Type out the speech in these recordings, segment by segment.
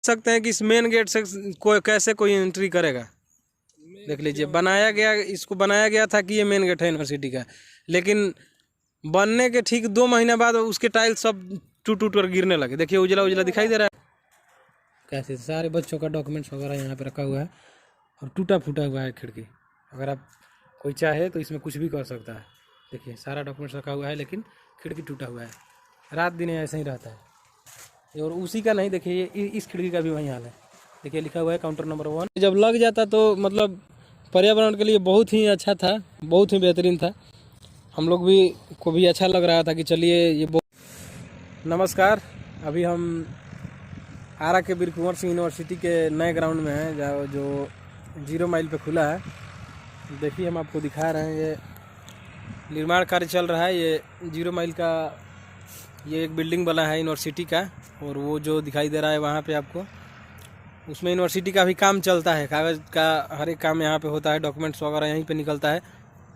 सकते हैं कि इस मेन गेट से कोई कैसे कोई एंट्री करेगा। देख लीजिए, बनाया गया, इसको बनाया गया था कि ये मेन गेट है यूनिवर्सिटी का, लेकिन बनने के ठीक 2 महीने बाद उसके टाइल सब टूट टूट कर गिरने लगे। देखिए उजला उजला दिखाई दे रहा है। कैसे सारे बच्चों का डॉक्यूमेंट्स वगैरह यहाँ पे रखा हुआ है और टूटा फूटा हुआ है खिड़की। अगर आप कोई चाहे तो इसमें कुछ भी कर सकता है। देखिए सारा डॉक्यूमेंट्स रखा हुआ है, लेकिन खिड़की टूटा हुआ है। रात दिन ऐसा ही रहता है। और उसी का नहीं, देखिए ये इस खिड़की का भी वही हाल है। देखिए लिखा हुआ है काउंटर नंबर 1। जब लग जाता तो मतलब पर्यावरण के लिए बहुत ही अच्छा था, बहुत ही बेहतरीन था। हम लोग भी को भी अच्छा लग रहा था कि चलिए ये नमस्कार, अभी हम आरा के वीर कुंवर सिंह यूनिवर्सिटी के नए ग्राउंड में हैं, जो 0 माइल पे खुला है। देखिए हम आपको दिखा रहे हैं, ये निर्माण कार्य चल रहा है। ये 0 माइल का ये एक बिल्डिंग बना है यूनिवर्सिटी का, और वो जो दिखाई दे रहा है वहाँ पे आपको, उसमें यूनिवर्सिटी का भी काम चलता है। कागज़ का हर एक काम यहाँ पे होता है, डॉक्यूमेंट्स वगैरह यहीं पे निकलता है।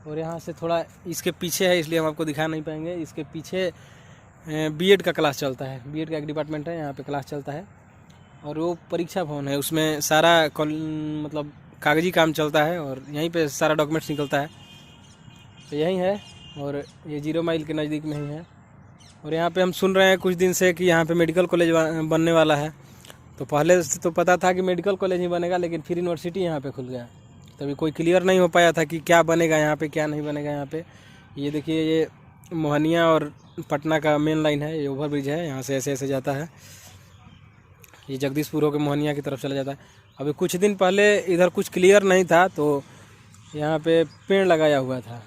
और यहाँ से थोड़ा इसके पीछे है, इसलिए हम आपको दिखा नहीं पाएंगे। इसके पीछे बीएड का क्लास चलता है, बीएड का एक डिपार्टमेंट है, यहाँ पे क्लास चलता है। और वो परीक्षा भवन है, उसमें सारा मतलब कागजी काम चलता है, और यहीं पे सारा डॉक्यूमेंट्स निकलता है। तो यहीं है, और ये 0 माइल के नज़दीक में ही है। और यहाँ पे हम सुन रहे हैं कुछ दिन से कि यहाँ पे मेडिकल कॉलेज बनने वाला है। तो पहले से तो पता था कि मेडिकल कॉलेज ही बनेगा, लेकिन फिर यूनिवर्सिटी यहाँ पे खुल गया। तभी कोई क्लियर नहीं हो पाया था कि क्या बनेगा यहाँ पे, क्या नहीं बनेगा यहाँ पे। ये देखिए, ये मोहनिया और पटना का मेन लाइन है, ये ओवर ब्रिज है, यहाँ से ऐसे ऐसे जाता है। ये जगदीशपुर होकर मोहनिया की तरफ चला जाता है। अभी कुछ दिन पहले इधर कुछ क्लियर नहीं था, तो यहाँ पे पेड़ लगाया हुआ था।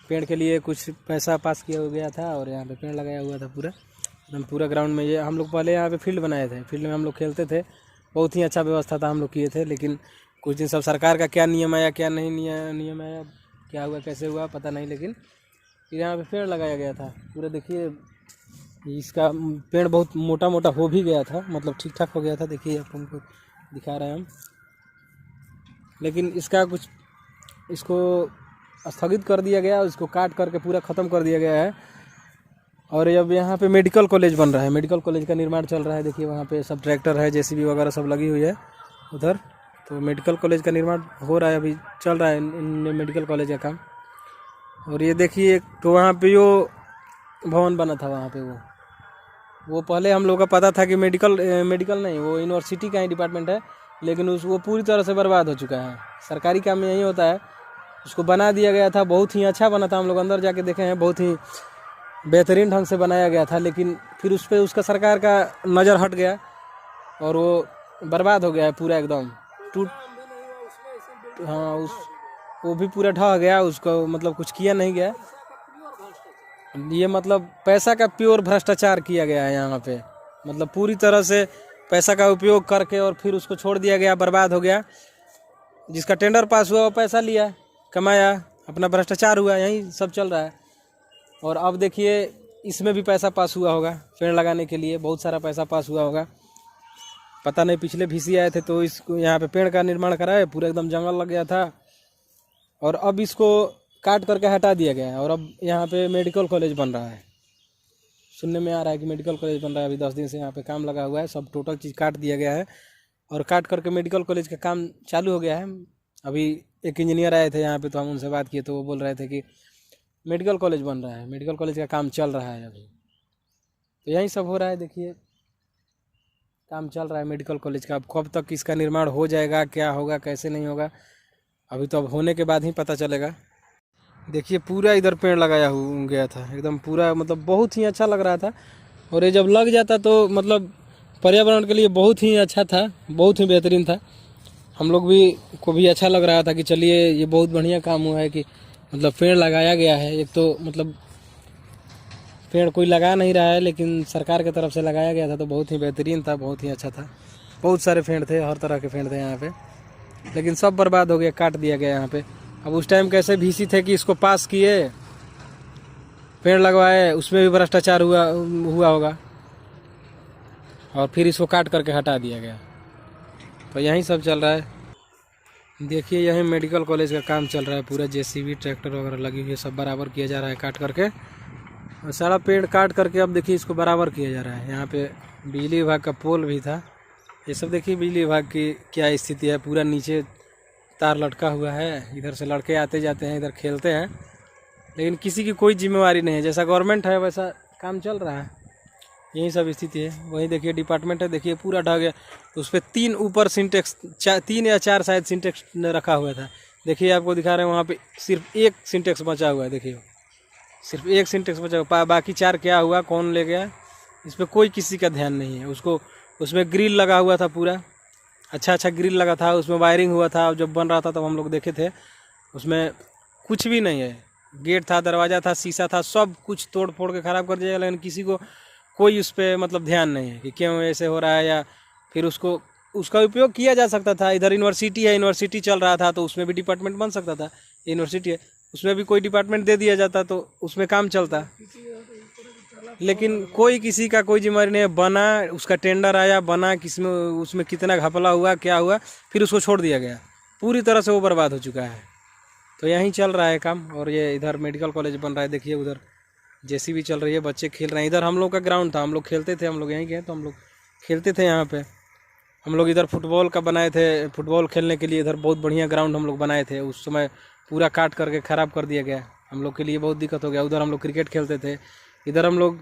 पेड़ के लिए कुछ पैसा पास किया गया था, और यहाँ पे पेड़ लगाया हुआ था पूरा एकदम पूरा ग्राउंड में। ये हम लोग पहले यहाँ पे फील्ड बनाए थे, फील्ड में हम लोग खेलते थे, बहुत ही अच्छा व्यवस्था था, हम लोग किए थे। लेकिन कुछ दिन सब सरकार का क्या नियम आया, क्या नहीं नियम आया, क्या हुआ कैसे हुआ पता नहीं, लेकिन यहाँ पे पेड़ लगाया गया था पूरा। देखिए इसका पेड़ बहुत मोटा मोटा हो भी गया था, मतलब ठीक ठाक हो गया था। देखिए आप हमको दिखा रहे हैं हम, लेकिन इसका कुछ इसको स्थगित कर दिया गया, इसको काट करके पूरा ख़त्म कर दिया गया है। और अब यहाँ पे मेडिकल कॉलेज बन रहा है, मेडिकल कॉलेज का निर्माण चल रहा है। देखिए वहाँ पे सब ट्रैक्टर है, जेसीबी वगैरह सब लगी हुई है उधर। तो मेडिकल कॉलेज का निर्माण हो रहा है, अभी चल रहा है इन मेडिकल कॉलेज का काम। और ये देखिए, तो वहाँ पे जो भवन बना था वहाँ पे, वो पहले हम लोग का पता था कि मेडिकल नहीं, वो यूनिवर्सिटी का ही डिपार्टमेंट है, लेकिन वो पूरी तरह से बर्बाद हो चुका है। सरकारी काम में यही होता है। उसको बना दिया गया था, बहुत ही अच्छा बना था, हम लोग अंदर जाके देखे हैं, बहुत ही बेहतरीन ढंग से बनाया गया था। लेकिन फिर उस पर उसका सरकार का नज़र हट गया, और वो बर्बाद हो गया है पूरा एकदम टूट। हाँ, वो भी पूरा ढह गया, उसको मतलब कुछ किया नहीं गया। ये मतलब पैसा का प्योर भ्रष्टाचार किया गया है यहाँ पे, मतलब पूरी तरह से पैसा का उपयोग करके, और फिर उसको छोड़ दिया गया, बर्बाद हो गया। जिसका टेंडर पास हुआ वो पैसा लिया, कमाया, अपना भ्रष्टाचार हुआ, यही सब चल रहा है। और अब देखिए इसमें भी पैसा पास हुआ होगा, पेड़ लगाने के लिए बहुत सारा पैसा पास हुआ होगा। पता नहीं, पिछले VC आए थे तो इसको यहाँ पे पेड़ का निर्माण कराए, पूरा एकदम जंगल लग गया था, और अब इसको काट करके हटा दिया गया है। और अब यहाँ पे मेडिकल कॉलेज बन रहा है, सुनने में आ रहा है कि मेडिकल कॉलेज बन रहा है। अभी 10 दिन से यहाँ पे काम लगा हुआ है, सब टोटल चीज़ काट दिया गया है, और काट करके मेडिकल कॉलेज का काम चालू हो गया है। अभी एक इंजीनियर आए थे यहाँ पे, तो हम उनसे बात किए, तो वो बोल रहे थे कि मेडिकल कॉलेज बन रहा है, मेडिकल कॉलेज का काम चल रहा है अभी। तो यही सब हो रहा है, देखिए काम चल रहा है मेडिकल कॉलेज का। अब कब तक इसका निर्माण हो जाएगा, क्या होगा कैसे नहीं होगा, अभी तो अब होने के बाद ही पता चलेगा। देखिए पूरा इधर पेड़ लगाया गया था एकदम पूरा, मतलब बहुत ही अच्छा लग रहा था। और ये जब लग जाता तो मतलब पर्यावरण के लिए बहुत ही अच्छा था, बहुत ही बेहतरीन था। हम लोग भी को भी अच्छा लग रहा था कि चलिए ये बहुत बढ़िया काम हुआ है कि मतलब पेड़ लगाया गया है। एक तो मतलब पेड़ कोई लगा नहीं रहा है, लेकिन सरकार की तरफ से लगाया गया था, तो बहुत ही बेहतरीन था, बहुत ही अच्छा था। बहुत सारे पेड़ थे, हर तरह के पेड़ थे यहाँ पे, लेकिन सब बर्बाद हो गया, काट दिया गया यहाँ पे। अब उस टाइम कैसे VC थे कि इसको पास किए, पेड़ लगवाए, उसमें भी भ्रष्टाचार हुआ होगा, और फिर इसको काट करके हटा दिया गया। तो यही सब चल रहा है। देखिए यही मेडिकल कॉलेज का काम चल रहा है, पूरा जेसीबी ट्रैक्टर वगैरह लगी हुई है, सब बराबर किया जा रहा है काट करके, और सारा पेड़ काट करके अब देखिए इसको बराबर किया जा रहा है। यहाँ पे बिजली विभाग का पोल भी था, ये सब देखिए बिजली विभाग की क्या स्थिति है। पूरा नीचे तार लटका हुआ है, इधर से लड़के आते जाते हैं, इधर खेलते हैं, लेकिन किसी की कोई जिम्मेवारी नहीं है। जैसा गवर्नमेंट है वैसा काम चल रहा है। यही सब स्थिति है। वहीं देखिए डिपार्टमेंट है, देखिए पूरा ढह गया। उस पर 3 ऊपर सिंटेक्स 3 या 4 शायद सिंटेक्स रखा हुआ था। देखिए आपको दिखा रहे हैं, वहाँ पे सिर्फ 1 सिंटेक्स बचा हुआ है। देखिए सिर्फ 1 सिंटेक्स बचा हुआ, बाकी 4 क्या हुआ, कौन ले गया, इस पर कोई किसी का ध्यान नहीं है। उसमें ग्रिल लगा हुआ था, पूरा अच्छा ग्रिल लगा था, उसमें वायरिंग हुआ था। जब बन रहा था तब हम लोग देखे थे, उसमें कुछ भी नहीं है। गेट था, दरवाज़ा था, शीशा था, सब कुछ तोड़ फोड़ के ख़राब कर दिया। लेकिन किसी को कोई उस पर मतलब ध्यान नहीं है कि क्यों ऐसे हो रहा है, या फिर उसका उपयोग किया जा सकता था। इधर यूनिवर्सिटी है, यूनिवर्सिटी चल रहा था तो उसमें भी डिपार्टमेंट बन सकता था। यूनिवर्सिटी है, उसमें भी कोई डिपार्टमेंट दे दिया जाता तो उसमें काम चलता। लेकिन कोई किसी का कोई जिम्मेदारी नहीं है। बना, उसका टेंडर आया, बना, किसमें उसमें कितना घपला हुआ, क्या हुआ, फिर उसको छोड़ दिया गया। पूरी तरह से वो बर्बाद हो चुका है। तो यहीं चल रहा है काम। और ये इधर मेडिकल कॉलेज बन रहा है। देखिए उधर जेसीबी चल रही है, बच्चे खेल रहे हैं। इधर हम लोग का ग्राउंड था, हम लोग खेलते थे, हम लोग यहीं गए तो हम लोग खेलते थे यहाँ पे। हम लोग इधर फुटबॉल का बनाए थे, फुटबॉल खेलने के लिए इधर बहुत बढ़िया ग्राउंड हम लोग बनाए थे। उस समय पूरा काट करके ख़राब कर दिया गया, हम लोग के लिए बहुत दिक्कत हो गया। उधर हम लोग क्रिकेट खेलते थे। इधर हम लोग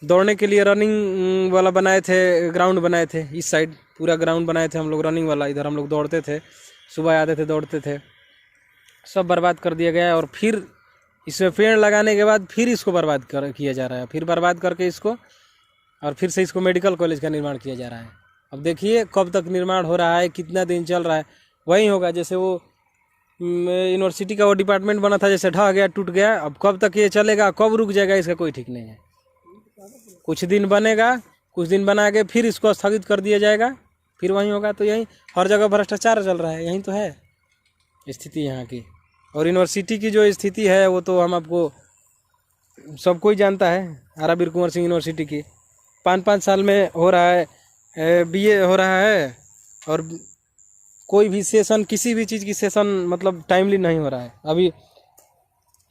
दौड़ने के लिए रनिंग वाला बनाए थे, ग्राउंड बनाए थे। इस साइड पूरा ग्राउंड बनाए थे हम लोग रनिंग वाला। इधर हम लोग दौड़ते थे, सुबह आते थे, दौड़ते थे। सब बर्बाद कर दिया गया। और फिर इसमें पेड़ लगाने के बाद फिर इसको बर्बाद किया जा रहा है। फिर बर्बाद करके इसको, और फिर से इसको मेडिकल कॉलेज का निर्माण किया जा रहा है। अब देखिए कब तक निर्माण हो रहा है, कितना दिन चल रहा है। वही होगा जैसे वो यूनिवर्सिटी का वो डिपार्टमेंट बना था, जैसे ढह गया, टूट गया। अब कब तक ये चलेगा, कब रुक जाएगा, इसका कोई ठीक नहीं है। कुछ दिन बनेगा, कुछ दिन बना के फिर इसको स्थगित कर दिया जाएगा, फिर वहीं होगा। तो यहीं हर जगह भ्रष्टाचार चल रहा है। यहीं तो है स्थिति यहाँ की। और यूनिवर्सिटी की जो स्थिति है वो तो हम आपको सब कोई जानता है। आरा वीर कुंवर सिंह यूनिवर्सिटी की 5-5 साल में हो रहा है, बीए हो रहा है। और कोई भी सेशन, किसी भी चीज़ की सेशन मतलब टाइमली नहीं हो रहा है। अभी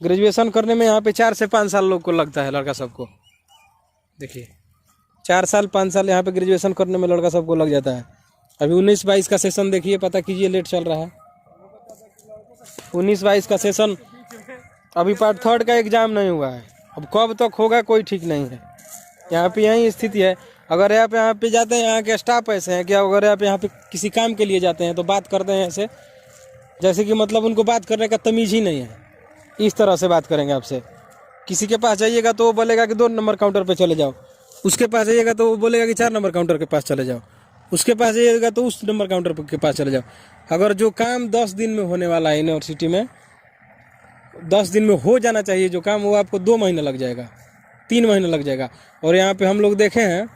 ग्रेजुएशन करने में यहाँ पे 4 से 5 साल लोग को लगता है, लड़का सबको। देखिए 4 साल 5 साल यहाँ पे ग्रेजुएशन करने में लड़का सबको लग जाता है। अभी 19-22 का सेशन देखिए, पता कीजिए, लेट चल रहा है। 19-22 का सेशन, अभी पार्ट 3 का एग्ज़ाम नहीं हुआ है। अब कब तक होगा कोई ठीक नहीं है। यहाँ पे यही स्थिति है। अगर यहाँ पे जाते हैं, यहाँ के स्टाफ ऐसे हैं कि अगर यहाँ पे किसी काम के लिए जाते हैं तो बात करते हैं ऐसे, जैसे कि मतलब उनको बात करने का तमीज़ ही नहीं है। इस तरह से बात करेंगे आपसे। किसी के पास जाइएगा तो वो बोलेगा कि 2 नंबर काउंटर पे चले जाओ, उसके पास जाइएगा तो वो बोलेगा कि 4 नंबर काउंटर के पास चले जाओ, उसके पास जाइएगा तो उस नंबर काउंटर के पास चले जाओ। अगर जो काम 10 दिन में होने वाला है यूनिवर्सिटी में, 10 दिन में हो जाना चाहिए जो काम, वो आपको 2 महीने लग जाएगा, 3 महीने लग जाएगा। और यहाँ पे हम लोग देखे हैं,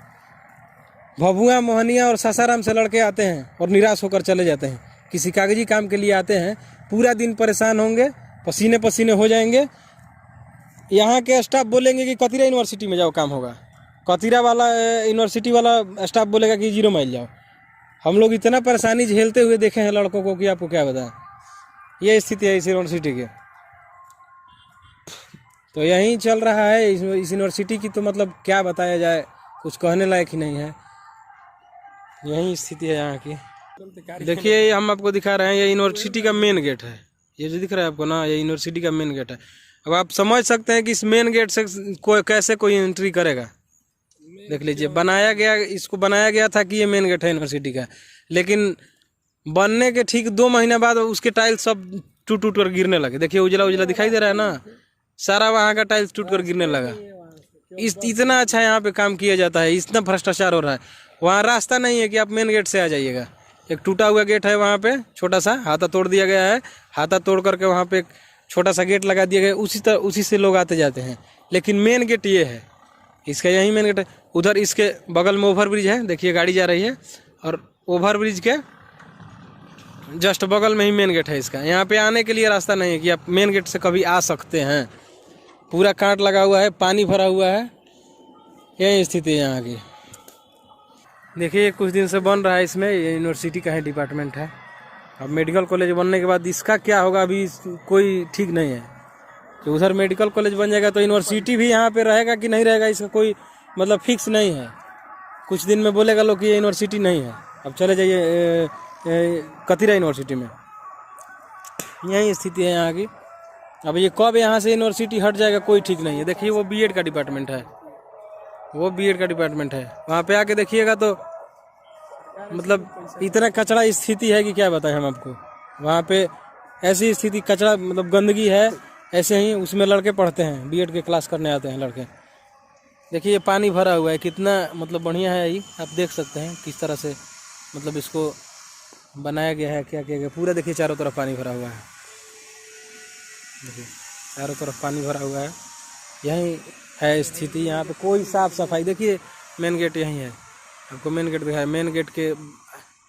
भभुआ, मोहनिया और सासाराम से लड़के आते हैं और निराश होकर चले जाते हैं। किसी कागजी काम के लिए आते हैं, पूरा दिन परेशान होंगे, पसीने पसीने हो जाएंगे। यहाँ के स्टाफ बोलेंगे कि कतिरा यूनिवर्सिटी में जाओ, काम होगा। कतिरा वाला यूनिवर्सिटी वाला स्टाफ बोलेगा कि 0 माइल जाओ। हम लोग इतना परेशानी झेलते हुए देखे हैं लड़कों को कि आपको क्या बताएं। ये स्थिति है इस यूनिवर्सिटी की। तो यहीं चल रहा है इस यूनिवर्सिटी की। तो मतलब क्या बताया जाए, कुछ कहने लायक ही नहीं है। यही स्थिति है यहाँ की। देखिए हम आपको दिखा रहे हैं, ये यूनिवर्सिटी का मेन गेट है। ये जो दिख रहा है आपको ना, ये यूनिवर्सिटी का मेन गेट है। अब आप समझ सकते हैं कि इस मेन गेट से कैसे कोई एंट्री करेगा। देख लीजिए, इसको बनाया गया था कि ये मेन गेट है यूनिवर्सिटी का, लेकिन बनने के ठीक 2 महीने बाद उसके टाइल्स सब टूट कर गिरने लगे। देखिए उजला उजला दिखाई दे रहा है ना, सारा वहाँ का टाइल्स टूट कर गिरने लगा। इतना अच्छा यहाँ पे काम किया जाता है, इतना भ्रष्टाचार हो रहा है। वहाँ रास्ता नहीं है कि आप मेन गेट से आ जाइएगा। एक टूटा हुआ गेट है वहाँ पे, छोटा सा हाथा तोड़ दिया गया है। हाथा तोड़ करके वहाँ पे एक छोटा सा गेट लगा दिया गया, उसी से लोग आते जाते हैं। लेकिन मेन गेट ये है, इसका यही मेन गेट है। उधर इसके बगल में ओवर ब्रिज है, देखिए गाड़ी जा रही है, और ओवर ब्रिज के जस्ट बगल में ही मेन गेट है इसका। यहाँ पे आने के लिए रास्ता नहीं है कि आप मेन गेट से कभी आ सकते हैं। पूरा कांट लगा हुआ है, पानी भरा हुआ है। यही स्थिति है यहाँ की। देखिए कुछ दिन से बन रहा है इसमें, ये यूनिवर्सिटी का है डिपार्टमेंट है। अब मेडिकल कॉलेज बनने के बाद इसका क्या होगा अभी कोई ठीक नहीं है। कि उधर मेडिकल कॉलेज बन जाएगा तो यूनिवर्सिटी भी यहाँ पे रहेगा कि नहीं रहेगा, इसका कोई मतलब फिक्स नहीं है। कुछ दिन में बोलेगा लोग कि ये यूनिवर्सिटी नहीं है। अब चले जाइए कतिरा यूनिवर्सिटी में, यही स्थिति है यहाँ की। अब ये कब यहाँ से यूनिवर्सिटी हट जाएगा कोई ठीक नहीं है। देखिए वो बीएड का डिपार्टमेंट है, वो बीएड का डिपार्टमेंट है, वहाँ पे आके देखिएगा तो मतलब इतना कचरा स्थिति है कि क्या बताएं हम आपको। वहाँ पे ऐसी स्थिति कचरा मतलब गंदगी है, ऐसे ही उसमें लड़के पढ़ते हैं, बीएड के क्लास करने आते हैं लड़के। देखिए ये पानी भरा हुआ है, कितना मतलब बढ़िया है ये, आप देख सकते हैं किस तरह से मतलब इसको बनाया गया है, क्या किया गया। पूरा देखिए चारों तरफ पानी भरा हुआ है, देखिए चारों तरफ पानी भरा हुआ है। यही है स्थिति, यहाँ पे कोई साफ सफाई। देखिए मेन गेट यही है, आपको मेन गेट दिखाया। मेन गेट के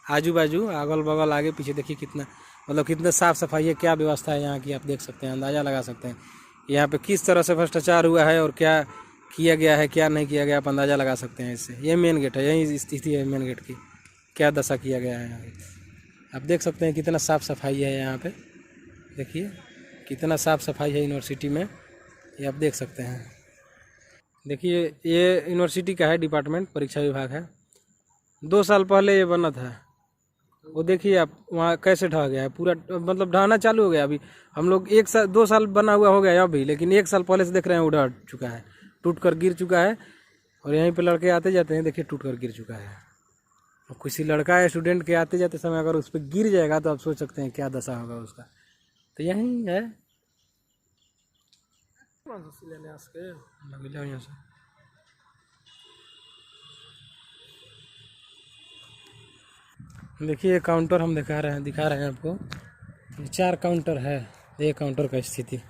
आजू बाजू अगल बगल आगे पीछे देखिए कितना मतलब कितना साफ सफाई है, क्या व्यवस्था है यहाँ की, आप देख सकते हैं, अंदाज़ा लगा सकते हैं यहाँ पे किस तरह से भ्रष्टाचार हुआ है और क्या किया गया है क्या नहीं किया गया, आप अंदाज़ा लगा सकते हैं इससे। ये मेन गेट है, यही स्थिति है मेन गेट की, क्या दशा किया गया है यहाँ पे। आप देख सकते हैं कितना साफ़ सफाई है यहाँ पे, देखिए कितना साफ़ सफाई है यूनिवर्सिटी में, ये आप देख सकते हैं। देखिए ये यूनिवर्सिटी का है डिपार्टमेंट, परीक्षा विभाग है। 2 साल पहले ये बना था, वो देखिए आप वहाँ कैसे ढह गया है पूरा, मतलब ढहना चालू हो गया। अभी हम लोग 2 साल बना हुआ हो गया अभी, लेकिन 1 साल पहले से देख रहे हैं वो ढह चुका है, टूट कर गिर चुका है। और यहीं पे लड़के आते जाते हैं, देखिए टूट कर गिर चुका है। और किसी लड़का या स्टूडेंट के आते जाते समय अगर उस पर गिर जाएगा तो आप सोच सकते हैं क्या दशा होगा उसका। तो यही है। देखिए काउंटर हम दिखा रहे हैं आपको, 4 काउंटर है। ये काउंटर का स्थिति,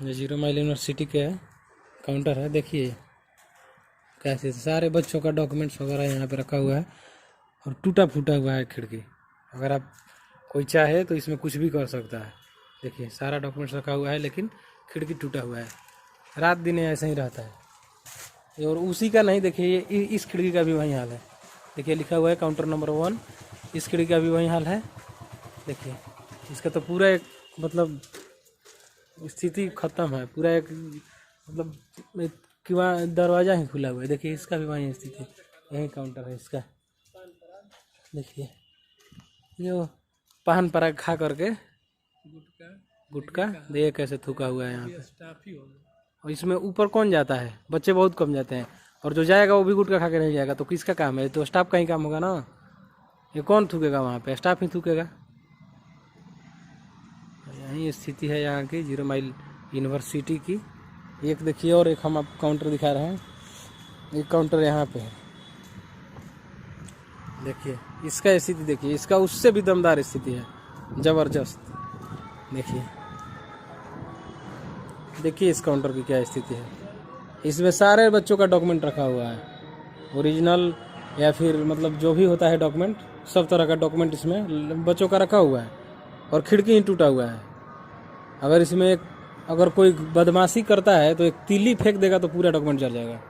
ये 0 माइल यूनिवर्सिटी के काउंटर है। देखिए कैसे सारे बच्चों का डॉक्यूमेंट्स वगैरह यहाँ पे रखा हुआ है, और टूटा फूटा हुआ है खिड़की। अगर आप कोई चाहे तो इसमें कुछ भी कर सकता है। देखिए सारा डॉक्यूमेंट्स रखा हुआ है, लेकिन खिड़की टूटा हुआ है, रात दिन ऐसा ही रहता है। और उसी का नहीं, देखिए ये इस खिड़की का भी वही हाल है। देखिए लिखा हुआ है काउंटर नंबर 1, इस खिड़की का भी वही हाल है। देखिए इसका तो पूरा एक मतलब स्थिति खत्म है, पूरा एक मतलब दरवाज़ा ही खुला हुआ है। देखिए इसका भी वही स्थिति, यही काउंटर है इसका। देखिए ये पान पराग खा करके गुटका देखिए कैसे थूका हुआ है यहाँ पे। और इसमें ऊपर कौन जाता है, बच्चे बहुत कम जाते हैं, और जो जाएगा वो भी गुटखा खा के नहीं जाएगा। तो किसका काम है, तो स्टाफ का ही काम होगा ना। ये कौन थूकेगा वहाँ पे, स्टाफ ही थूकेगा। यही स्थिति है यहाँ की 0 माइल यूनिवर्सिटी की। एक देखिए और एक हम आप काउंटर दिखा रहे हैं, एक काउंटर यहाँ पे है। देखिए इसका स्थिति देखिए, इसका उससे भी दमदार स्थिति है, ज़बरदस्त। देखिए इस काउंटर की क्या स्थिति है। इसमें सारे बच्चों का डॉक्यूमेंट रखा हुआ है, ओरिजिनल या फिर मतलब जो भी होता है डॉक्यूमेंट, सब तरह का डॉक्यूमेंट इसमें बच्चों का रखा हुआ है। और खिड़की ही टूटा हुआ है। अगर इसमें अगर कोई बदमाशी करता है तो एक तीली फेंक देगा तो पूरा डॉक्यूमेंट जल जाएगा।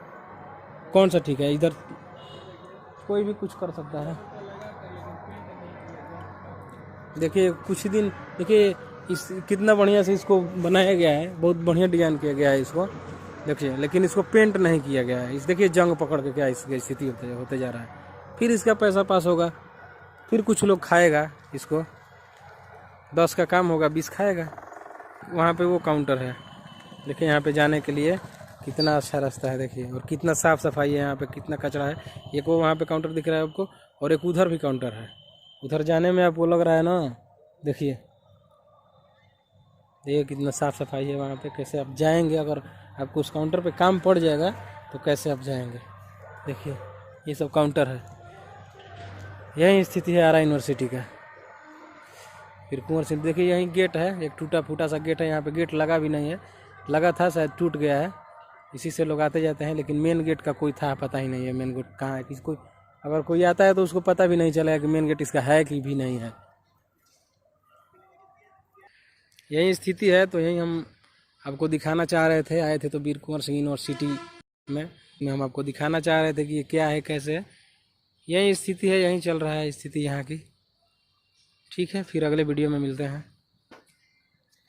कौन सा ठीक है, इधर कोई भी कुछ कर सकता है। देखिए कुछ दिन देखिए इस कितना बढ़िया से इसको बनाया गया है, बहुत बढ़िया डिजाइन किया गया है इसको, देखिए। लेकिन इसको पेंट नहीं किया गया है। इस देखिए जंग पकड़ के क्या इसकी स्थिति होते जा रहा है। फिर इसका पैसा पास होगा, फिर कुछ लोग खाएगा इसको, 10 का काम होगा 20 खाएगा। वहाँ पे वो काउंटर है, देखिए यहाँ पे जाने के लिए कितना अच्छा रास्ता है। देखिए और कितना साफ़ सफाई है यहाँ पे, कितना कचरा है। एक वो वहाँ पे काउंटर दिख रहा है आपको, और एक उधर भी काउंटर है। उधर जाने में आपको लग रहा है ना, देखिए कितना साफ़ सफाई है वहाँ पे। कैसे आप जाएंगे, अगर आपको उस काउंटर पे काम पड़ जाएगा तो कैसे आप जाएंगे। देखिए ये सब काउंटर है, यही स्थिति है आरा यूनिवर्सिटी का। फिर कुंवर सिंह देखिए यहीं गेट है, एक टूटा फूटा सा गेट है। यहाँ पे गेट लगा भी नहीं है, लगा था शायद टूट गया है, इसी से लोग आते जाते हैं। लेकिन मेन गेट का कोई था पता ही नहीं है, मेन गेट कहाँ है। किसको अगर कोई आता है तो उसको पता भी नहीं चलेगा कि मेन गेट इसका है कि भी नहीं है। यही स्थिति है, तो यही हम आपको दिखाना चाह रहे थे। आए थे तो वीर कुंवर सिंह यूनिवर्सिटी में हम आपको दिखाना चाह रहे थे कि ये क्या है कैसे है। यही स्थिति है, यही चल रहा है स्थिति यहाँ की। ठीक है, फिर अगले वीडियो में मिलते हैं।